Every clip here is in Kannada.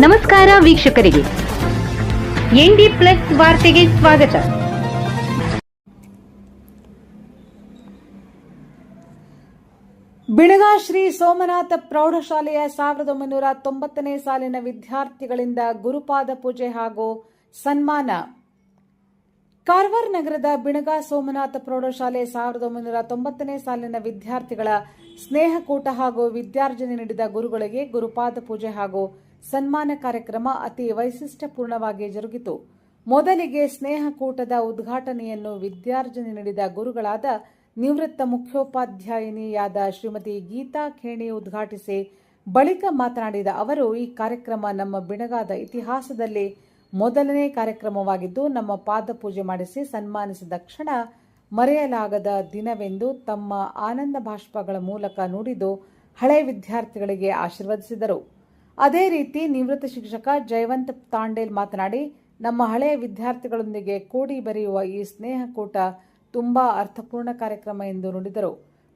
ನಮಸ್ಕಾರ ವೀಕ್ಷಕರಿಗೆ, ಎನ್ಡಿ ಪ್ಲಸ್ ವಾರ್ತೆಗೆ ಸ್ವಾಗತ. ಬಿಣಗ ಶ್ರೀ ಸೋಮನಾಥ ಪ್ರೌಢಶಾಲೆಯ 1990ನೇ ಸಾಲಿನ ವಿದ್ಯಾರ್ಥಿಗಳಿಂದ ಗುರುಪಾದ ಪೂಜೆ ಹಾಗೂ ಸನ್ಮಾನ. ಕಾರವಾರ ನಗರದ ಬಿಣಗ ಸೋಮನಾಥ ಪ್ರೌಢಶಾಲೆ 1990ನೇ ಸಾಲಿನ ವಿದ್ಯಾರ್ಥಿಗಳ ಸ್ನೇಹಕೂಟ ಹಾಗೂ ವಿದ್ಯಾರ್ಜನೆ ನೀಡಿದ ಗುರುಗಳಿಗೆ ಗುರುಪಾದ ಪೂಜೆ ಹಾಗೂ ಸನ್ಮಾನ ಕಾರ್ಯಕ್ರಮ ಅತಿ ವೈಶಿಷ್ಟ್ಯಪೂರ್ಣವಾಗಿ ಜರುಗಿತು. ಮೊದಲಿಗೆ ಸ್ನೇಹಕೂಟದ ಉದ್ಘಾಟನೆಯನ್ನು ವಿದ್ಯಾರ್ಜನೆ ನೀಡಿದ ಗುರುಗಳಾದ ನಿವೃತ್ತ ಮುಖ್ಯೋಪಾಧ್ಯಾಯಿನಿಯಾದ ಶ್ರೀಮತಿ ಗೀತಾ ಖೇಣಿ ಉದ್ಘಾಟಿಸಿ ಬಳಿಕ ಮಾತನಾಡಿದ ಅವರು, ಈ ಕಾರ್ಯಕ್ರಮ ನಮ್ಮ ಬಿಣಗಾದ ಇತಿಹಾಸದಲ್ಲಿ ಮೊದಲನೇ ಕಾರ್ಯಕ್ರಮವಾಗಿದ್ದು, ನಮ್ಮ ಪಾದ ಪೂಜೆ ಮಾಡಿಸಿ ಸನ್ಮಾನಿಸಿದ ಕ್ಷಣ ಮರೆಯಲಾಗದ ದಿನವೆಂದು ತಮ್ಮ ಆನಂದ ಬಾಷ್ಪಗಳ ಮೂಲಕ ನುಡಿದು ಹಳೆ ವಿದ್ಯಾರ್ಥಿಗಳಿಗೆ ಆಶೀರ್ವದಿಸಿದರು. ಅದೇ ರೀತಿ ನಿವೃತ್ತ ಶಿಕ್ಷಕ ಜಯವಂತ ತಾಂಡೇಲ್ ಮಾತನಾಡಿ, ನಮ್ಮ ಹಳೆಯ ವಿದ್ಯಾರ್ಥಿಗಳೊಂದಿಗೆ ಕೂಡಿ ಬರೆಯುವ ಈ ಸ್ನೇಹಕೂಟ ತುಂಬಾ ಅರ್ಥಪೂರ್ಣ ಕಾರ್ಯಕ್ರಮ ಎಂದು ನುಡಿದರು.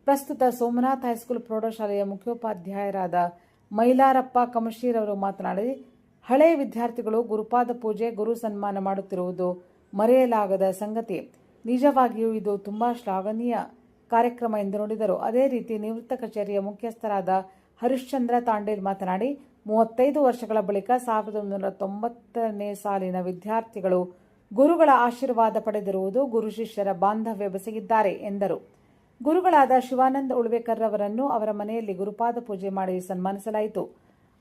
ಪ್ರಸ್ತುತ ಸೋಮನಾಥ್ ಹೈಸ್ಕೂಲ್ ಪ್ರೌಢಶಾಲೆಯ ಮುಖ್ಯೋಪಾಧ್ಯಾಯರಾದ ಮೈಲಾರಪ್ಪ ಕಮಶೀರ್ ಅವರು ಮಾತನಾಡಿ, ಹಳೆಯ ವಿದ್ಯಾರ್ಥಿಗಳು ಗುರುಪಾದ ಪೂಜೆ, ಗುರು ಸನ್ಮಾನ ಮಾಡುತ್ತಿರುವುದು ಮರೆಯಲಾಗದ ಸಂಗತಿ. ನಿಜವಾಗಿಯೂ ಇದು ತುಂಬಾ ಶ್ಲಾಘನೀಯ ಕಾರ್ಯಕ್ರಮ ಎಂದು ನುಡಿದರು. ಅದೇ ರೀತಿ ನಿವೃತ್ತ ಕಚೇರಿಯ ಮುಖ್ಯಸ್ಥರಾದ ಹರಿಶ್ಚಂದ್ರ ತಾಂಡೇಲ್ ಮಾತನಾಡಿ, 35 ವರ್ಷಗಳ ಬಳಿಕ 1990ನೇ ಸಾಲಿನ ವಿದ್ಯಾರ್ಥಿಗಳು ಗುರುಗಳ ಆಶೀರ್ವಾದ ಪಡೆದಿರುವುದು ಗುರು ಶಿಷ್ಯರ ಬಾಂಧವ್ಯ ಬೆಸಗಿದ್ದಾರೆ ಎಂದರು. ಗುರುಗಳಾದ ಶಿವಾನಂದ ಉಳ್ವೇಕರ್ ಅವರನ್ನು ಅವರ ಮನೆಯಲ್ಲಿ ಗುರುಪಾದ ಪೂಜೆ ಮಾಡಿ ಸನ್ಮಾನಿಸಲಾಯಿತು.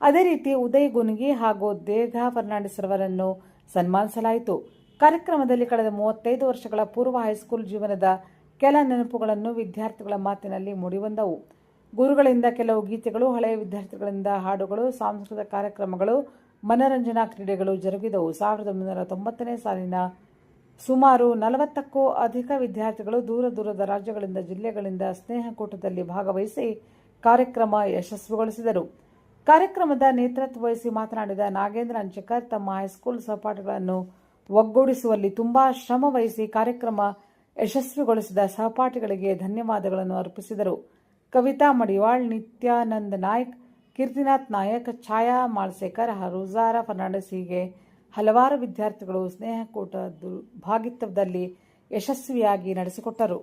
ಅದೇ ರೀತಿ ಉದಯ್ ಗುನ್ಗಿ ಹಾಗೂ ದೇಘಾ ಫರ್ನಾಂಡಿಸ್ ರವರನ್ನು ಸನ್ಮಾನಿಸಲಾಯಿತು. ಕಾರ್ಯಕ್ರಮದಲ್ಲಿ ಕಳೆದ 35 ವರ್ಷಗಳ ಪೂರ್ವ ಹೈಸ್ಕೂಲ್ ಜೀವನದ ಕೆಲ ನೆನಪುಗಳನ್ನು ವಿದ್ಯಾರ್ಥಿಗಳ ಮಾತಿನಲ್ಲಿ ಮೂಡಿಬಂದವು. ಗುರುಗಳಿಂದ ಕೆಲವು ಗೀತೆಗಳು, ಹಳೆಯ ವಿದ್ಯಾರ್ಥಿಗಳಿಂದ ಹಾಡುಗಳು, ಸಾಂಸ್ಕೃತಿಕ ಕಾರ್ಯಕ್ರಮಗಳು, ಮನರಂಜನಾ ಕ್ರೀಡೆಗಳು ಜರುಗಿದವು. 1990ನೇ ಸಾಲಿನ ಸುಮಾರು 40ಕ್ಕೂ ಅಧಿಕ ವಿದ್ಯಾರ್ಥಿಗಳು ದೂರ ದೂರದ ರಾಜ್ಯಗಳಿಂದ, ಜಿಲ್ಲೆಗಳಿಂದ ಸ್ನೇಹಕೂಟದಲ್ಲಿ ಭಾಗವಹಿಸಿ ಕಾರ್ಯಕ್ರಮ ಯಶಸ್ವಿಗೊಳಿಸಿದರು. ಕಾರ್ಯಕ್ರಮದ ನೇತೃತ್ವ ವಹಿಸಿ ಮಾತನಾಡಿದ ನಾಗೇಂದ್ರ ಅಂಚಕರ್, ತಮ್ಮ ಹೈಸ್ಕೂಲ್ ಸಹಪಾಠಿಗಳನ್ನು ಒಗ್ಗೂಡಿಸುವಲ್ಲಿ ತುಂಬಾ ಶ್ರಮ ವಹಿಸಿ ಕಾರ್ಯಕ್ರಮ ಯಶಸ್ವಿಗೊಳಿಸಿದ ಸಹಪಾಠಿಗಳಿಗೆ ಧನ್ಯವಾದಗಳನ್ನು ಅರ್ಪಿಸಿದರು. ಕವಿತಾ ಮಡಿವಾಳ್, ನಿತ್ಯಾನಂದ ನಾಯ್ಕ್, ಕೀರ್ತಿನಾಥ್ ನಾಯಕ್, ಛಾಯಾ ಮಾಳ್ಸೇಕರ್, ರುಜಾರಾ ಫರ್ನಾಂಡಿಸ್ ಹೀಗೆ ಹಲವಾರು ವಿದ್ಯಾರ್ಥಿಗಳು ಸ್ನೇಹಕೂಟ ಭಾಗಿತ್ವದಲ್ಲಿ ಯಶಸ್ವಿಯಾಗಿ ನಡೆಸಿಕೊಟ್ಟರು.